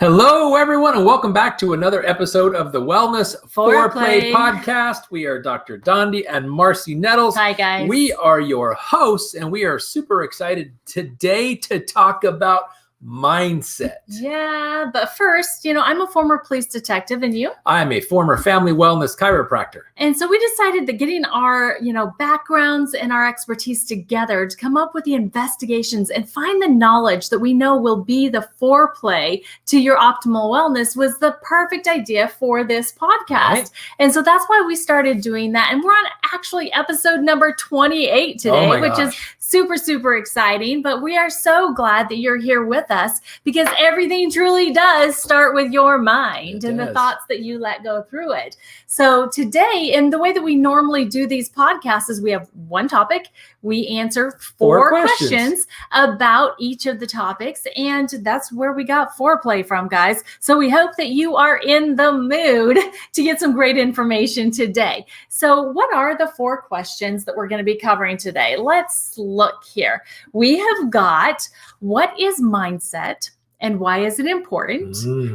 Hello, everyone, and welcome back to another episode of the Wellness Foreplay Podcast. We are Dr. Dondi and Marcy Nettles. Hi, guys. We are your hosts, and we are super excited today to talk about mindset. Yeah, but first, I'm a former police detective, and you? I'm a former family wellness chiropractor. And so we decided that getting our, backgrounds and our expertise together to come up with the investigations and find the knowledge that we know will be the foreplay to your optimal wellness was the perfect idea for this podcast. Right. And so that's why we started doing that. And we're on actually episode number 28 today, which is super, super exciting. But we are so glad that you're here with us because everything truly does start with your mind and the thoughts that you let go through it. So today, and the way that we normally do these podcasts is we have one topic, we answer four questions about each of the topics, and that's where we got foreplay from, guys. So we hope that you are in the mood to get some great information today. So what are the four questions that we're going to be covering today? Let's look here. We have got, what is mindset? And why is it important?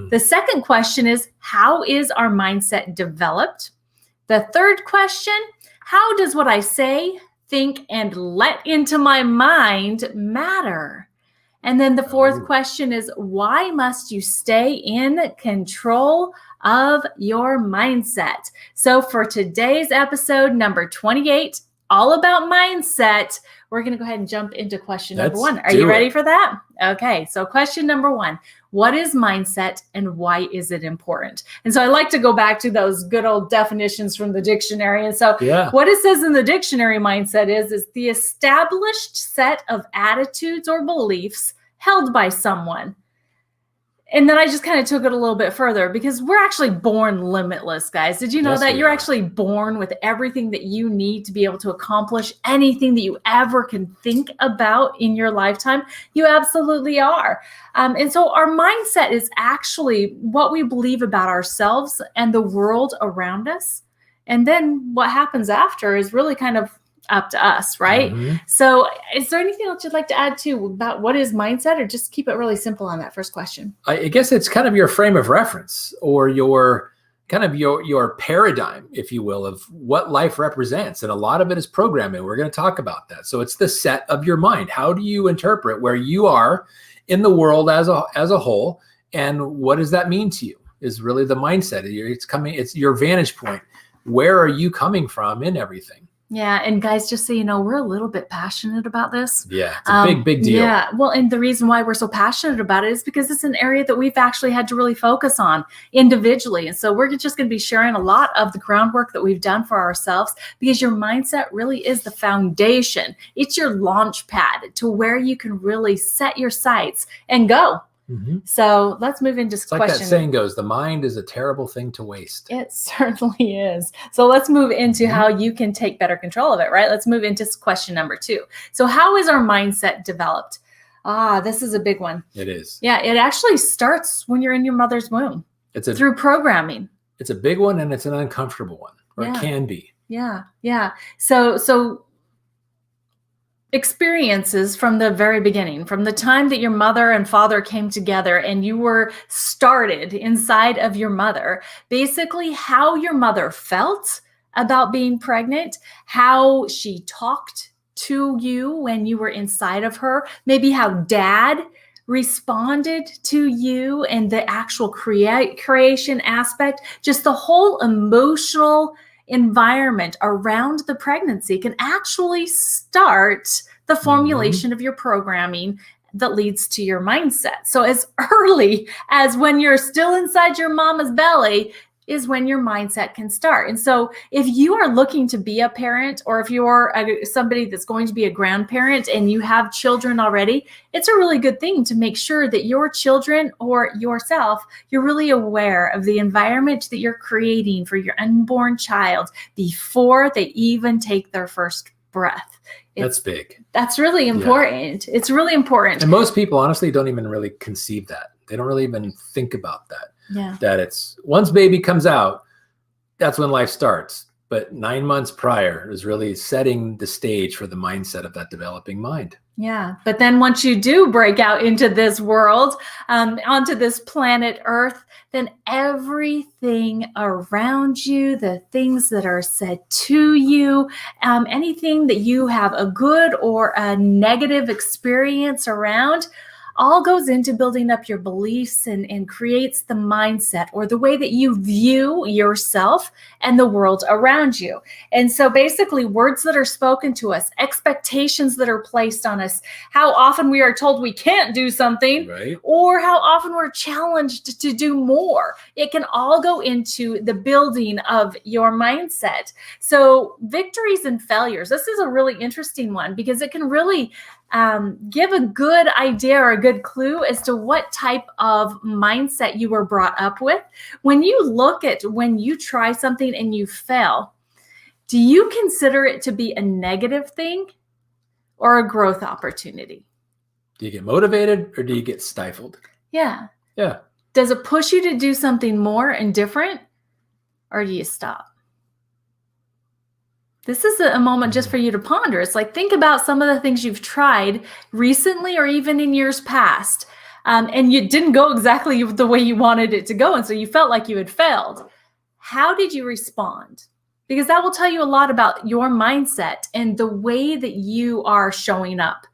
The second question is, how is our mindset developed? The third question, how does what I say, think, and let into my mind matter? And then the fourth question is, why must you stay in control of your mindset? So for today's episode, number 28, all about mindset, we're going to go ahead and jump into question number one. Are you ready for that? Okay, so question number one, what is mindset and why is it important? And so I like to go back to those good old definitions from the dictionary. And so what it says in the dictionary, mindset is the established set of attitudes or beliefs held by someone. And then I just kind of took it a little bit further because we're actually born limitless, guys. Did you know that you're actually born with everything that you need to be able to accomplish anything that you ever can think about in your lifetime? You absolutely are. And so our mindset is actually what we believe about ourselves and the world around us. And then what happens after is really kind of up to us, right? So is there anything else you'd like to add to about what is mindset, or just keep it really simple on that first question? I guess it's kind of your frame of reference or your kind of your paradigm, if you will, of what life represents. And a lot of it is programming. We're going to talk about that. So it's the set of your mind. How do you interpret where you are in the world as a whole? And what does that mean to you is really the mindset. It's your vantage point. Where are you coming from in everything? Yeah. And guys, just so you know, we're a little bit passionate about this. Yeah. It's a big deal. Yeah. Well, and the reason why we're so passionate about it is because it's an area that we've actually had to really focus on individually. And so we're just going to be sharing a lot of the groundwork that we've done for ourselves because your mindset really is the foundation. It's your launch pad to where you can really set your sights and go. So let's move into question. Like that saying goes, the mind is a terrible thing to waste. It certainly is. So let's move into how you can take better control of it, right? Let's move into question number 2. So how is our mindset developed? This is a big one. It is. Yeah, it actually starts when you're in your mother's womb. Through programming. It's a big one and it's an uncomfortable one, or it can be. Yeah. So experiences from the very beginning, from the time that your mother and father came together and you were started inside of your mother, basically how your mother felt about being pregnant, how she talked to you when you were inside of her, maybe how dad responded to you and the actual creation aspect, just the whole emotional environment around the pregnancy can actually start the formulation of your programming that leads to your mindset. So as early as when you're still inside your mama's belly is when your mindset can start. And so if you are looking to be a parent, or if you're somebody that's going to be a grandparent and you have children already, it's a really good thing to make sure that your children or yourself, you're really aware of the environment that you're creating for your unborn child before they even take their first breath. That's big. That's really important. It's really important. And most people honestly don't even really conceive that. They don't really even think about that. Yeah. That it's once baby comes out, that's when life starts. but 9 months prior is really setting the stage for the mindset of that developing mind. Yeah. But then once you do break out into this world, onto this planet Earth, then everything around you, the things that are said to you, anything that you have a good or a negative experience around, all goes into building up your beliefs and creates the mindset or the way that you view yourself and the world around you. And so basically words that are spoken to us, expectations that are placed on us, how often we are told we can't do something, Right. or how often we're challenged to do more. It can all go into the building of your mindset. So victories and failures, this is a really interesting one because it can really give a good idea or a good clue as to what type of mindset you were brought up with. When you look at when you try something and you fail, do you consider it to be a negative thing or a growth opportunity? Do you get motivated or do you get stifled? Yeah. Yeah. Does it push you to do something more and different, or do you stop? This is a moment just for you to ponder. It's like, think about some of the things you've tried recently or even in years past, and you didn't go exactly the way you wanted it to go, and so you felt like you had failed. How did you respond? Because that will tell you a lot about your mindset and the way that you are showing up,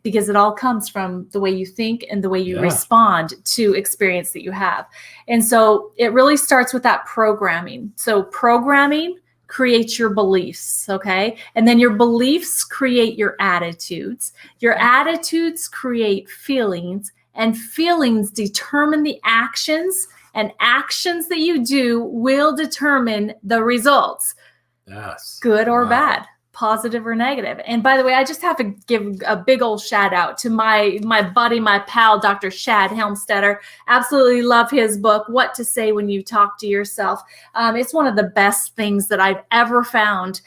because it all comes from the way you think and the way you respond to experience that you have. And so it really starts with that programming. So programming create your beliefs, okay? And then your beliefs create your attitudes. Your attitudes create feelings, and feelings determine the actions, and actions that you do will determine the results. Yes. Good or bad, positive or negative. And by the way, I just have to give a big old shout out to my buddy, my pal, Dr. Shad Helmstetter. Absolutely love his book, What to Say When You Talk to Yourself. It's one of the best things that I've ever found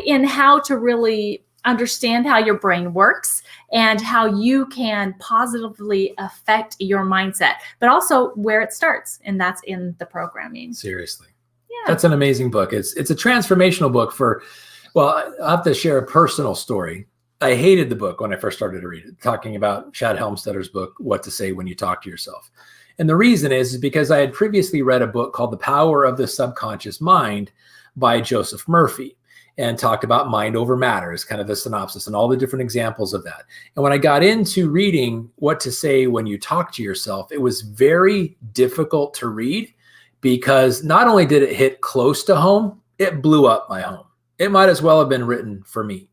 in how to really understand how your brain works and how you can positively affect your mindset, but also where it starts, and that's in the programming. Seriously. Yeah. That's an amazing book. It's a transformational book well, I'll have to share a personal story. I hated the book when I first started to read it, talking about Shad Helmstetter's book, What to Say When You Talk to Yourself. And the reason is because I had previously read a book called The Power of the Subconscious Mind by Joseph Murphy, and talked about mind over matter as kind of the synopsis and all the different examples of that. And when I got into reading What to Say When You Talk to Yourself, it was very difficult to read because not only did it hit close to home, it blew up my home. It might as well have been written for me.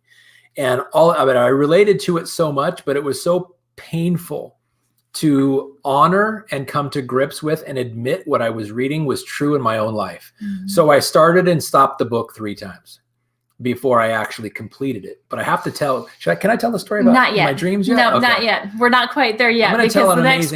And I related to it so much, but it was so painful to honor and come to grips with and admit what I was reading was true in my own life. Mm-hmm. So I started and stopped the book 3 times before I actually completed it. But I have to tell, can I tell the story about my dreams yet? No, okay. Not yet. We're not quite there yet, because the next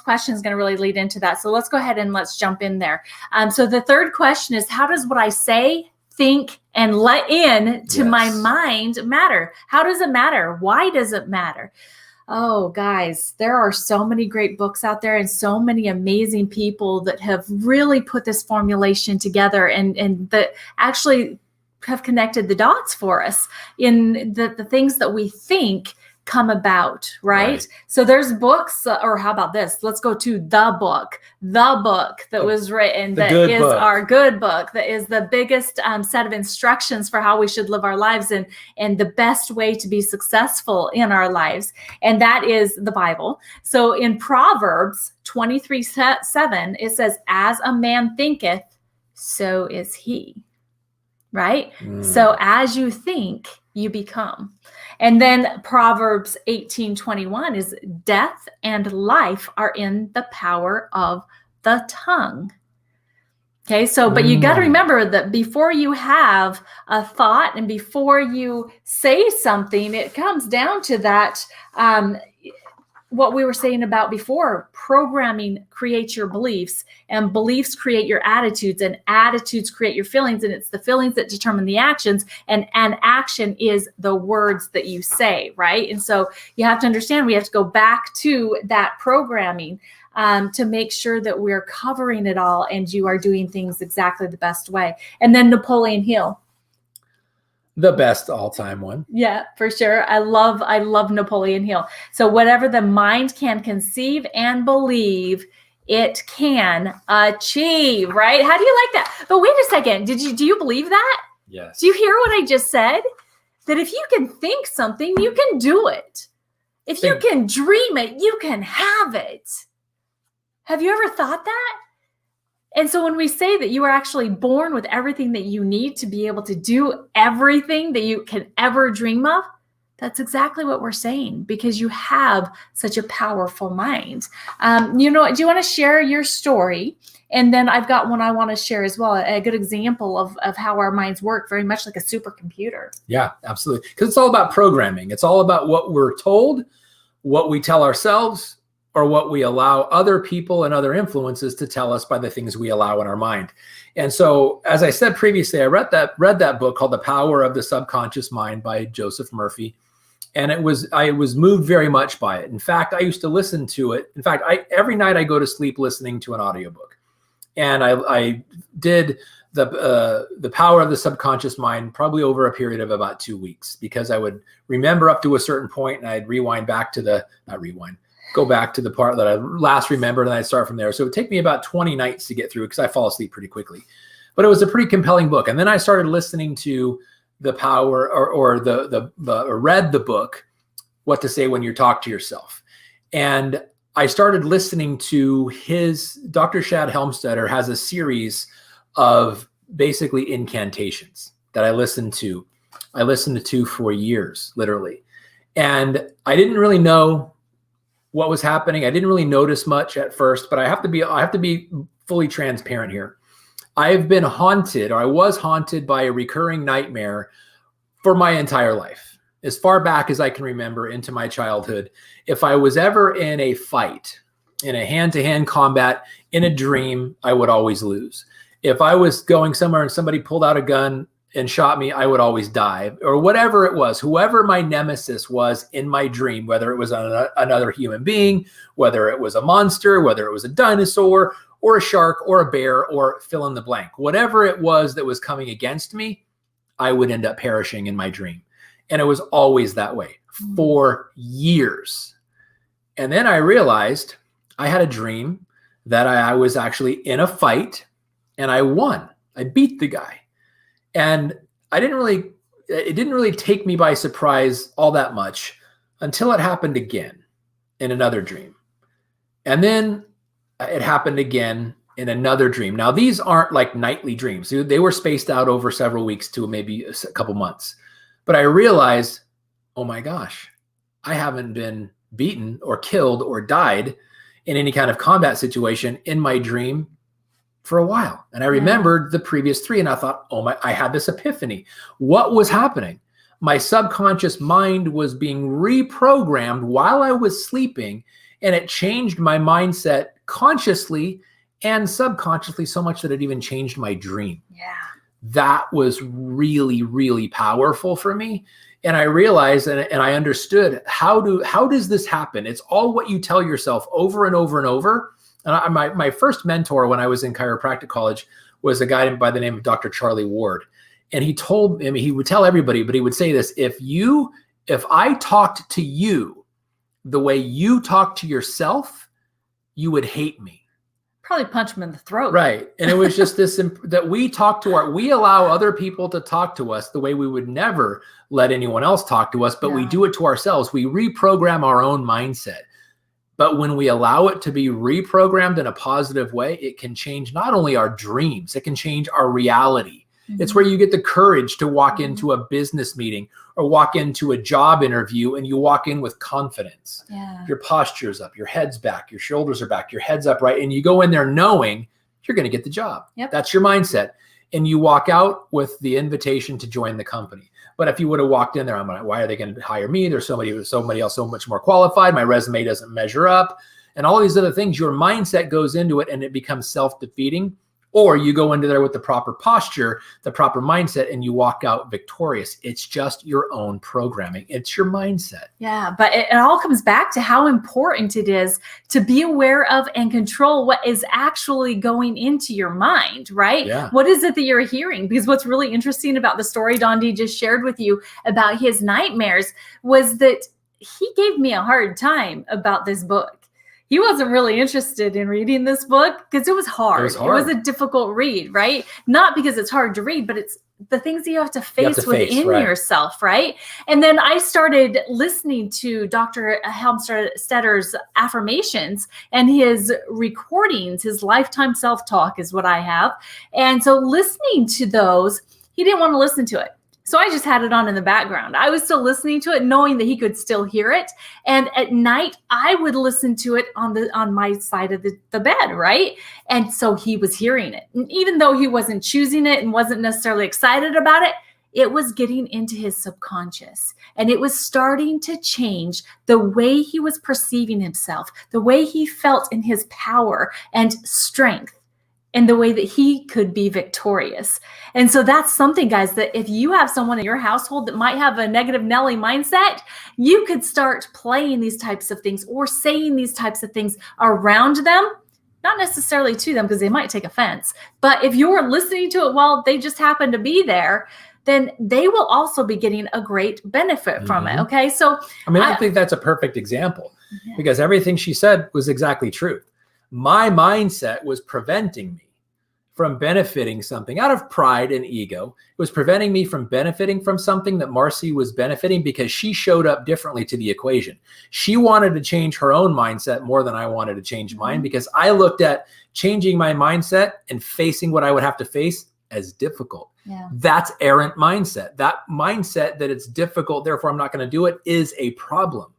question is gonna really lead into that. So let's go ahead and let's jump in there. So the third question is, how does what I say, think, and let in to my mind matter? How does it matter? Why does it matter? Oh, guys, there are so many great books out there and so many amazing people that have really put this formulation together and that actually have connected the dots for us in the things that we think come about, right? So there's books, or how about this? Let's go to the book that was written, that is our good book, that is the biggest set of instructions for how we should live our lives and the best way to be successful in our lives. And that is the Bible. So in Proverbs 23:7, it says, as a man thinketh, so is he. Right? So as you think, you become. And then Proverbs 18:21 is, death and life are in the power of the tongue. Okay, so, but you got to remember that before you have a thought and before you say something, it comes down to that, what we were saying about before, programming creates your beliefs, and beliefs create your attitudes, and attitudes create your feelings, and it's the feelings that determine the actions, and action is the words that you say, right? And so you have to understand, we have to go back to that programming. to make sure that we're covering it all and you are doing things exactly the best way. And then Napoleon Hill. The best all-time one. Yeah, for sure. I love Napoleon Hill. So whatever the mind can conceive and believe, it can achieve, right? How do you like that? But wait a second. Do you believe that? Yes. Do you hear what I just said? That if you can think something, you can do it. If you can dream it, you can have it. Have you ever thought that? And so when we say that you are actually born with everything that you need to be able to do everything that you can ever dream of, that's exactly what we're saying, because you have such a powerful mind. Do you want to share your story? And then I've got one I want to share as well, a good example of how our minds work, very much like a supercomputer. Yeah, absolutely. Because it's all about programming. It's all about what we're told, what we tell ourselves, or what we allow other people and other influences to tell us by the things we allow in our mind. And so, as I said previously, I read that book called The Power of the Subconscious Mind by Joseph Murphy. And I was moved very much by it. In fact, I used to listen to it. In fact, every night I go to sleep listening to an audiobook. And I did the Power of the Subconscious Mind probably over a period of about 2 weeks, because I would remember up to a certain point and I'd go back to the part that I last remembered, and I'd start from there. So it would take me about 20 nights to get through, because I fall asleep pretty quickly. But it was a pretty compelling book. And then I started listening to The Power, or read the book, What to Say When You Talk to Yourself. And I started listening to Dr. Shad Helmstetter has a series of basically incantations that I listened to for years, literally. And I didn't really know what was happening. I didn't really notice much at first, but I have to be fully transparent here. I've been haunted, or I was haunted, by a recurring nightmare for my entire life. As far back as I can remember into my childhood, if I was ever in a fight, in a hand-to-hand combat, in a dream, I would always lose. If I was going somewhere and somebody pulled out a gun and shot me, I would always die, or whatever it was, whoever my nemesis was in my dream, whether it was another human being, whether it was a monster, whether it was a dinosaur or a shark or a bear, or fill in the blank, whatever it was that was coming against me, I would end up perishing in my dream. And it was always that way for years. And then I realized I had a dream that I was actually in a fight and I won. I beat the guy. And it didn't really take me by surprise all that much until it happened again in another dream. And then it happened again in another dream. Now, these aren't like nightly dreams. They were spaced out over several weeks to maybe a couple months. But I realized, oh my gosh, I haven't been beaten or killed or died in any kind of combat situation in my dream for a while. And I remembered the previous three, and I thought, I had this epiphany. What was happening? My subconscious mind was being reprogrammed while I was sleeping, and it changed my mindset consciously and subconsciously so much that it even changed my dream. Yeah. That was really, really powerful for me. And I realized and I understood, how does this happen? It's all what you tell yourself over and over and over. And my first mentor when I was in chiropractic college was a guy by the name of Dr. Charlie Ward. And he would tell everybody, but he would say this: if I talked to you the way you talk to yourself, you would hate me. Probably punch him in the throat. Right. And it was just this, that we allow other people to talk to us the way we would never let anyone else talk to us, but we do it to ourselves. We reprogram our own mindset. But when we allow it to be reprogrammed in a positive way, it can change not only our dreams, it can change our reality. Mm-hmm. It's where you get the courage to walk into a business meeting or walk into a job interview, and you walk in with confidence. Yeah. Your posture's up, your head's back, your shoulders are back, your head's up, right? And you go in there knowing you're going to get the job. Yep. That's your mindset. And you walk out with the invitation to join the company. But if you would have walked in there, I'm like, why are they going to hire me? There's somebody else so much more qualified. My resume doesn't measure up. And all these other things, your mindset goes into it and it becomes self-defeating. Or you go into there with the proper posture, the proper mindset, and you walk out victorious. It's just your own programming. It's your mindset. Yeah, but it all comes back to how important it is to be aware of and control what is actually going into your mind, right? Yeah. What is it that you're hearing? Because what's really interesting about the story Dondi just shared with you about his nightmares was that he gave me a hard time about this book. He wasn't really interested in reading this book because it was hard. It was a difficult read, right? Not because it's hard to read, but it's the things that you have to face within yourself, right? And then I started listening to Dr. Helmstedter's affirmations and his recordings, his lifetime self-talk is what I have. And so listening to those, he didn't want to listen to it. So I just had it on in the background. I was still listening to it, knowing that he could still hear it. And at night, I would listen to it on my side of the bed, right? And so he was hearing it. And even though he wasn't choosing it and wasn't necessarily excited about it, it was getting into his subconscious. And it was starting to change the way he was perceiving himself, the way he felt in his power and strength, and the way that he could be victorious. And so that's something, guys, that if you have someone in your household that might have a negative Nelly mindset, you could start playing these types of things or saying these types of things around them, not necessarily to them because they might take offense. But if you're listening to it while they just happen to be there, then they will also be getting a great benefit from it. Okay. So I think that's a perfect example because everything she said was exactly true. My mindset was preventing me from benefiting something out of pride and ego. It was preventing me from benefiting from something that Marcy was benefiting because she showed up differently to the equation. She wanted to change her own mindset more than I wanted to change mine because I looked at changing my mindset and facing what I would have to face as difficult. Yeah. That's errant mindset. That mindset that it's difficult, therefore I'm not going to do it, is a problem.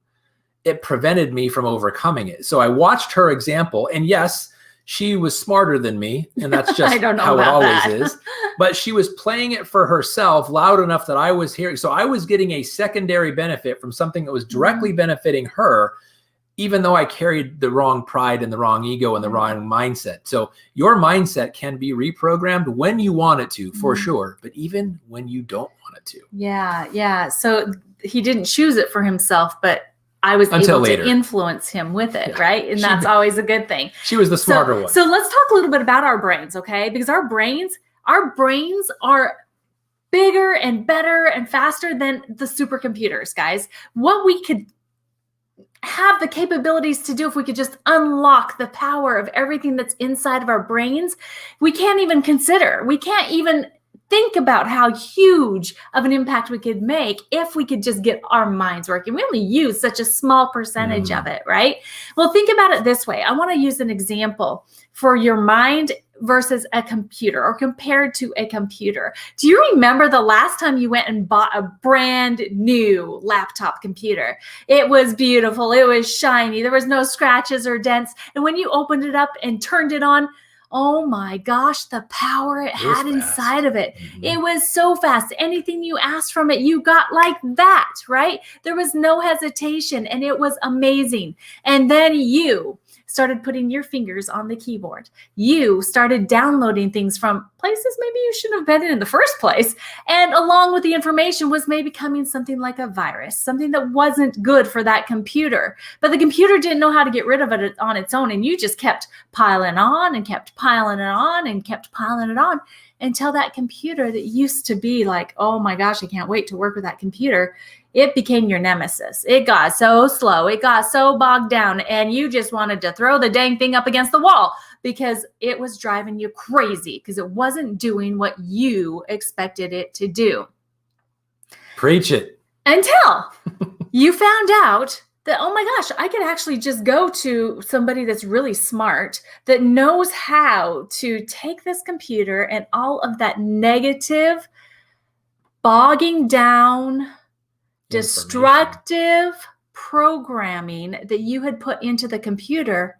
It prevented me from overcoming it. So I watched her example, and yes, she was smarter than me, and that's just how it always is. But she was playing it for herself loud enough that I was hearing. So I was getting a secondary benefit from something that was directly benefiting her, even though I carried the wrong pride and the wrong ego and the wrong mindset. So your mindset can be reprogrammed when you want it to, for sure, but even when you don't want it to. Yeah. So he didn't choose it for himself, but I was able to influence him with it, right? And that's always a good thing. She was the smarter one. So let's talk a little bit about our brains, okay? Because our brains are bigger and better and faster than the supercomputers, guys. What we could have the capabilities to do if we could just unlock the power of everything that's inside of our brains, we can't even consider. We can't even think about how huge of an impact we could make if we could just get our minds working. We only use such a small percentage of it, right? Well, think about it this way. I want to use an example for your mind versus a computer, or compared to a computer. Do you remember the last time you went and bought a brand new laptop computer? It was beautiful. It was shiny. There was no scratches or dents. And when you opened it up and turned it on, oh my gosh, the power it had inside of it. It was so fast. Anything you asked from it, you got like that, right? There was no hesitation, and it was amazing. And then you started putting your fingers on the keyboard. You started downloading things from places maybe you shouldn't have been in the first place. And along with the information was maybe coming something like a virus, something that wasn't good for that computer. But the computer didn't know how to get rid of it on its own. And you just kept piling on and kept piling it on and kept piling it on until that computer that used to be like, oh my gosh, I can't wait to work with that computer, it became your nemesis. It got so slow. It got so bogged down, and you just wanted to throw the dang thing up against the wall because it was driving you crazy because it wasn't doing what you expected it to do. Preach it. Until you found out that, oh my gosh, I could actually just go to somebody that's really smart, that knows how to take this computer and all of that negative, bogging down, destructive programming that you had put into the computer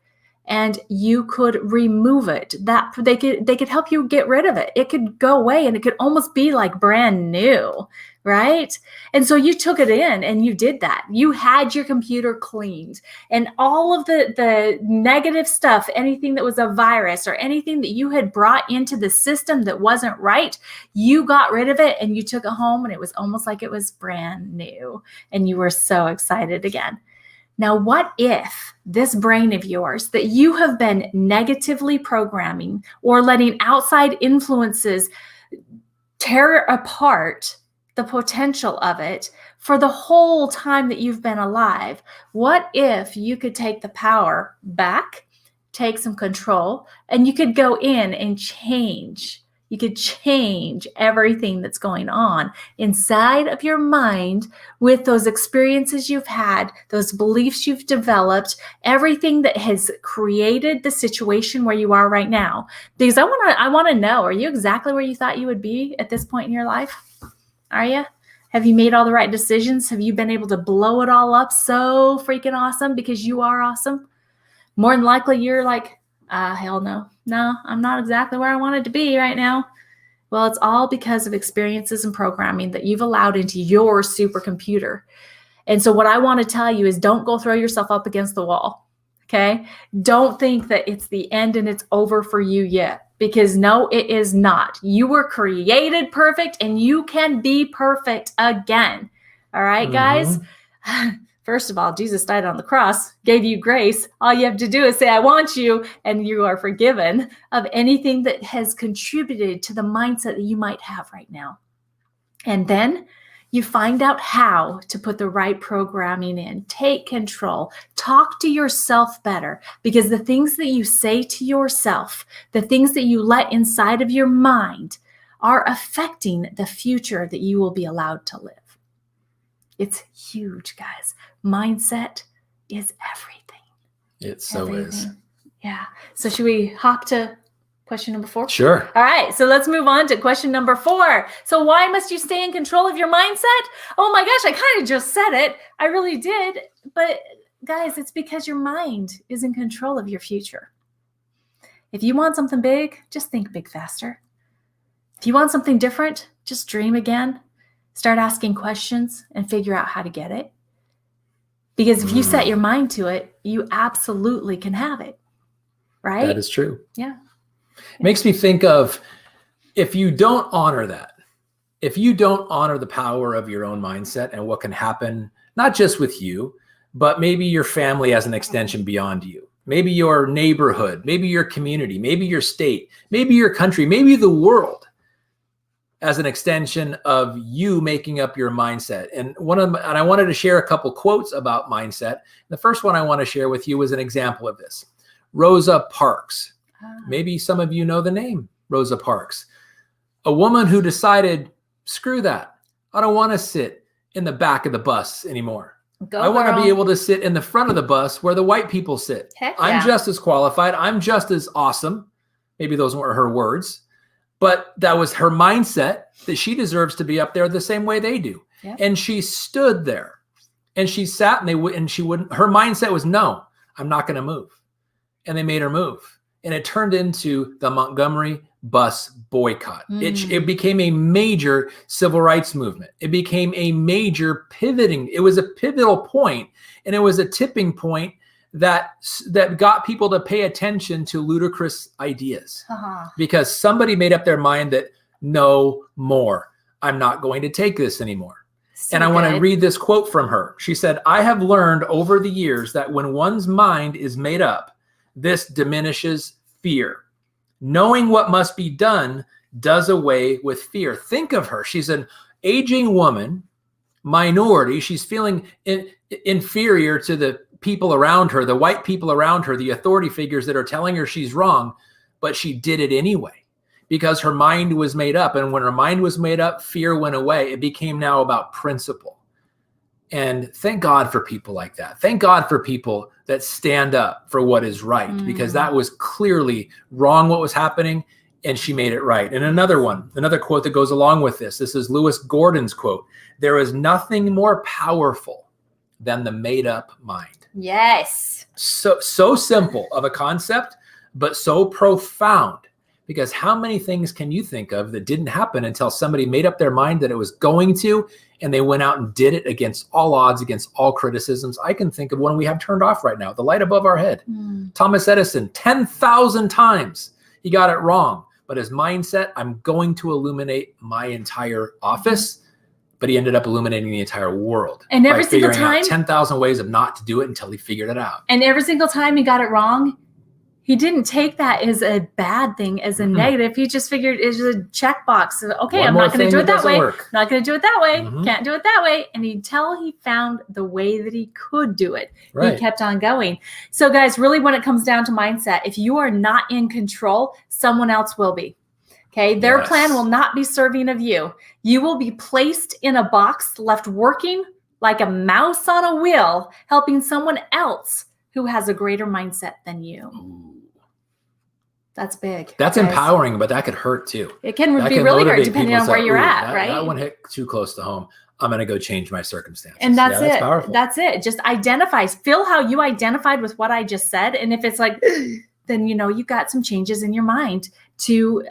and you could remove it. That they could help you get rid of it. It could go away and it could almost be like brand new, right? And so you took it in and you did that. You had your computer cleaned, and all of the negative stuff, anything that was a virus or anything that you had brought into the system that wasn't right, you got rid of it and you took it home, and it was almost like it was brand new, and you were so excited again. Now, what if this brain of yours that you have been negatively programming or letting outside influences tear apart the potential of it for the whole time that you've been alive? What if you could take the power back, take some control, and you could go in and change? You could change everything that's going on inside of your mind with those experiences you've had, those beliefs you've developed, everything that has created the situation where you are right now. Because I want to know, are you exactly where you thought you would be at this point in your life? Are you? Have you made all the right decisions? Have you been able to blow it all up so freaking awesome because you are awesome? More than likely, you're like, hell no. No, I'm not exactly where I wanted to be right now. Well, it's all because of experiences and programming that you've allowed into your supercomputer. And so what I want to tell you is don't go throw yourself up against the wall. Okay? Don't think that it's the end and it's over for you yet. Because no, it is not. You were created perfect and you can be perfect again. All right, guys? First of all, Jesus died on the cross, gave you grace. All you have to do is say, I want you, and you are forgiven of anything that has contributed to the mindset that you might have right now. And then you find out how to put the right programming in. Take control. Talk to yourself better, because the things that you say to yourself, the things that you let inside of your mind are affecting the future that you will be allowed to live. It's huge, guys. Mindset is everything. It so is. Yeah. So should we hop to question number 4? Sure. All right. So let's move on to question number 4. So why must you stay in control of your mindset? Oh my gosh, I kind of just said it. I really did. But guys, it's because your mind is in control of your future. If you want something big, just think big faster. If you want something different, just dream again. Start asking questions and figure out how to get it. Because if you set your mind to it, you absolutely can have it. Right? That is true. Yeah. It makes me think of, if you don't honor that, if you don't honor the power of your own mindset and what can happen, not just with you, but maybe your family as an extension beyond you, maybe your neighborhood, maybe your community, maybe your state, maybe your country, maybe the world, as an extension of you making up your mindset. And I wanted to share a couple quotes about mindset. The first one I want to share with you was an example of this. Rosa Parks. Maybe some of you know the name Rosa Parks. A woman who decided, screw that. I don't want to sit in the back of the bus anymore. I want to be able to sit in the front of the bus where the white people sit. Heck yeah. I'm just as qualified. I'm just as awesome. Maybe those weren't her words. But that was her mindset, that she deserves to be up there the same way they do. Yep. And she stood there and she sat, and she wouldn't, her mindset was, no, I'm not going to move. And they made her move. And it turned into the Montgomery bus boycott. It became a major civil rights movement. It became a major pivoting. It was a pivotal point, and it was a tipping point that got people to pay attention to ludicrous ideas, because somebody made up their mind that no more. I'm not going to take this anymore. So and I want to read this quote from her. She said, I have learned over the years that when one's mind is made up, this diminishes fear. Knowing what must be done does away with fear. Think of her. She's an aging woman, minority. She's feeling inferior to the people around her, the white people around her, the authority figures that are telling her she's wrong, but she did it anyway because her mind was made up. And when her mind was made up, fear went away. It became now about principle. And thank God for people like that. Thank God for people that stand up for what is right, because that was clearly wrong what was happening, and she made it right. And another quote that goes along with this. This is Lewis Gordon's quote. There is nothing more powerful than the made up mind. Yes. So simple of a concept, but so profound. Because how many things can you think of that didn't happen until somebody made up their mind that it was going to, and they went out and did it against all odds, against all criticisms? I can think of one we have turned off right now, the light above our head. Thomas Edison, 10,000 times he got it wrong. But his mindset, I'm going to illuminate my entire office. But he ended up illuminating the entire world. And every single time, 10,000 ways of not to do it until he figured it out. And every single time he got it wrong, he didn't take that as a bad thing, as a negative. He just figured it's a checkbox. Okay, I'm not going to do it that way. Not going to do it that way. Can't do it that way. And until he found the way that he could do it, he kept on going. So guys, really when it comes down to mindset, if you are not in control, someone else will be. Okay, their plan will not be serving of you. You will be placed in a box, left working like a mouse on a wheel, helping someone else who has a greater mindset than you. Ooh. That's big. That's empowering, but that could hurt too. It can be really hurt depending on where you're at, right? That one hit too close to home. I'm going to go change my circumstances. And that's it. That's it. Just identify. Feel how you identified with what I just said. And if it's like, then you've got some changes in your mind to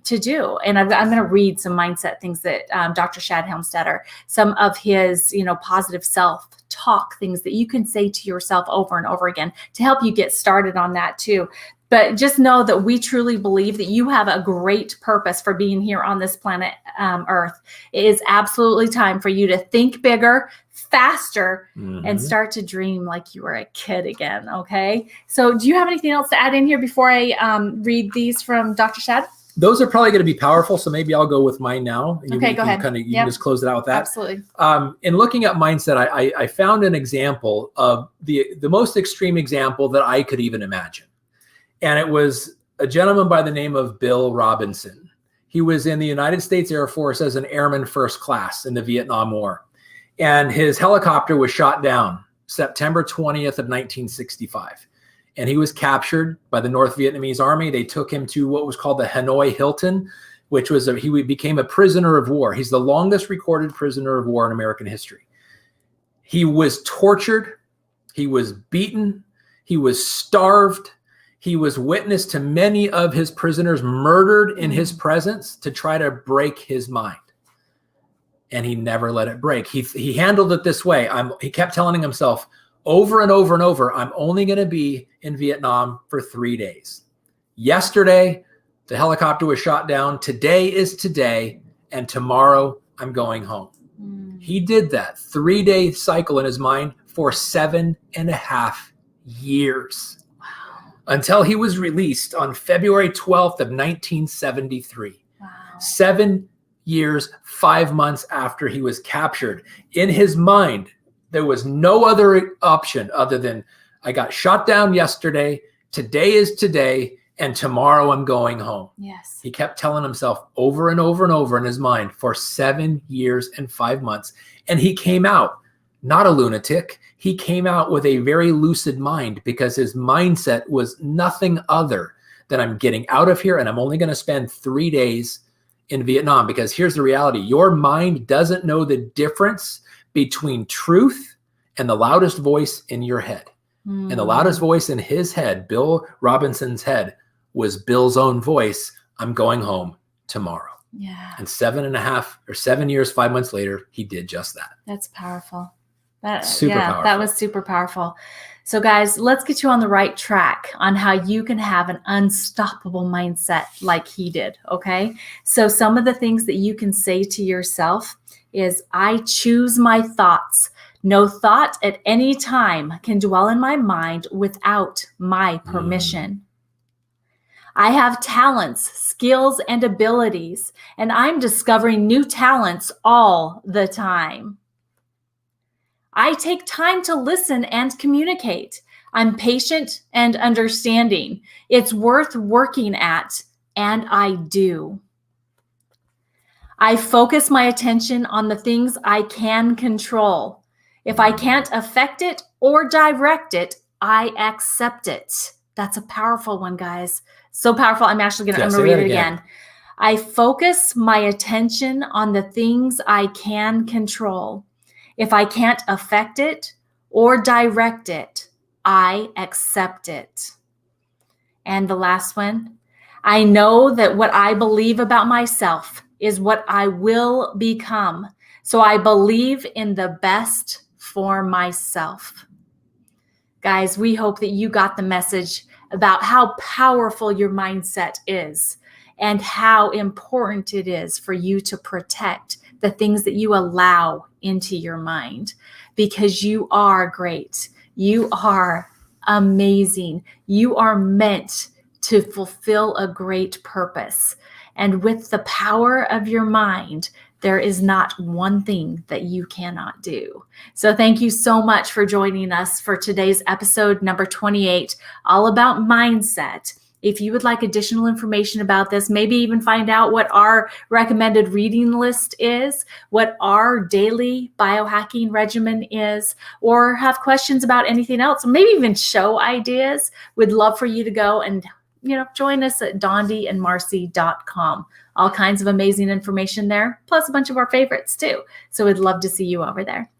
do. And I'm going to read some mindset things that Dr. Shad Helmstetter, some of his positive self-talk things that you can say to yourself over and over again to help you get started on that too. But just know that we truly believe that you have a great purpose for being here on this planet Earth. It is absolutely time for you to think bigger, faster, and start to dream like you were a kid again, okay? So do you have anything else to add in here before I read these from Dr. Shad? Those are probably going to be powerful, so maybe I'll go with mine now. Okay, go ahead. You can just close it out with that. Absolutely. In looking at mindset, I found an example of the most extreme example that I could even imagine. And it was a gentleman by the name of Bill Robinson. He was in the United States Air Force as an airman first class in the Vietnam War. And his helicopter was shot down September 20th of 1965. And he was captured by the North Vietnamese army. They took him to what was called the Hanoi Hilton, which was he became a prisoner of war. He's the longest recorded prisoner of war in American history. He was tortured. He was beaten. He was starved. He was witness to many of his prisoners murdered in his presence to try to break his mind. And he never let it break. He handled it this way. He kept telling himself over and over and over, I'm only going to be in Vietnam for 3 days. Yesterday, the helicopter was shot down. Today is today. And tomorrow, I'm going home. He did that 3-day cycle in his mind for 7.5 years. Until he was released on February 12th of 1973. Wow. 7 years, 5 months after he was captured. In his mind, there was no other option other than I got shot down yesterday, today is today, and tomorrow I'm going home. Yes. He kept telling himself over and over and over in his mind for 7 years and 5 months. And he came out, not a lunatic. He came out with a very lucid mind because his mindset was nothing other than I'm getting out of here and I'm only going to spend 3 days in Vietnam. Because here's the reality. Your mind doesn't know the difference between truth and the loudest voice in your head. And the loudest voice in his head, Bill Robinson's head, was Bill's own voice. I'm going home tomorrow. Yeah. And 7 years, 5 months later, he did just that. That's powerful. Super powerful. That was super powerful. So guys, let's get you on the right track on how you can have an unstoppable mindset like he did, okay? So some of the things that you can say to yourself is, I choose my thoughts. No thought at any time can dwell in my mind without my permission. I have talents, skills, and abilities, and I'm discovering new talents all the time. I take time to listen and communicate. I'm patient and understanding. It's worth working at, and I do. I focus my attention on the things I can control. If I can't affect it or direct it, I accept it. That's a powerful one, guys. So powerful. I'm going to read it again. I focus my attention on the things I can control. If I can't affect it or direct it. I accept it. And the last one, I know that what I believe about myself is what I will become. So I believe in the best for myself. Guys, we hope that you got the message about how powerful your mindset is and how important it is for you to protect the things that you allow into your mind, because you are great. You are amazing. You are meant to fulfill a great purpose. And with the power of your mind, there is not one thing that you cannot do. So thank you so much for joining us for today's episode number 28, all about mindset. If you would like additional information about this, maybe even find out what our recommended reading list is, what our daily biohacking regimen is, or have questions about anything else, maybe even show ideas, we'd love for you to go and join us at dondiandmarcy.com. All kinds of amazing information there, plus a bunch of our favorites too. So we'd love to see you over there.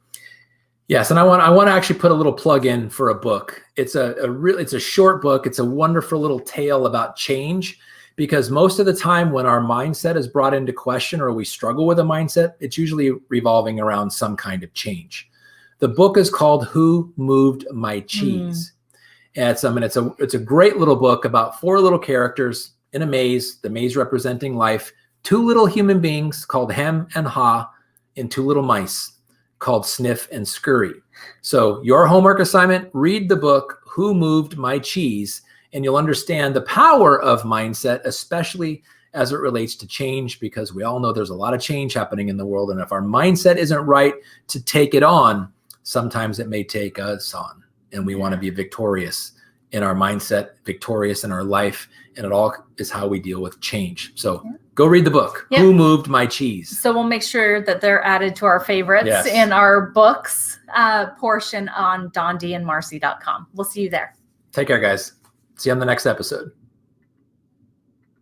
Yes, and I want to actually put a little plug in for a book. It's a short book. It's a wonderful little tale about change, because most of the time when our mindset is brought into question or we struggle with a mindset, it's usually revolving around some kind of change. The book is called Who Moved My Cheese? And it's a great little book about 4 little characters in a maze, the maze representing life, 2 little human beings called Hem and Ha, and 2 little mice called Sniff and Scurry. So your homework assignment, read the book, Who Moved My Cheese, and you'll understand the power of mindset, especially as it relates to change, because we all know there's a lot of change happening in the world. And if our mindset isn't right to take it on, sometimes it may take us on. And we want to be victorious in our mindset, victorious in our life. And it all is how we deal with change. So go read the book, Who Moved My Cheese? So we'll make sure that they're added to our favorites in our books portion on dondiandmarcy.com. We'll see you there. Take care, guys. See you on the next episode.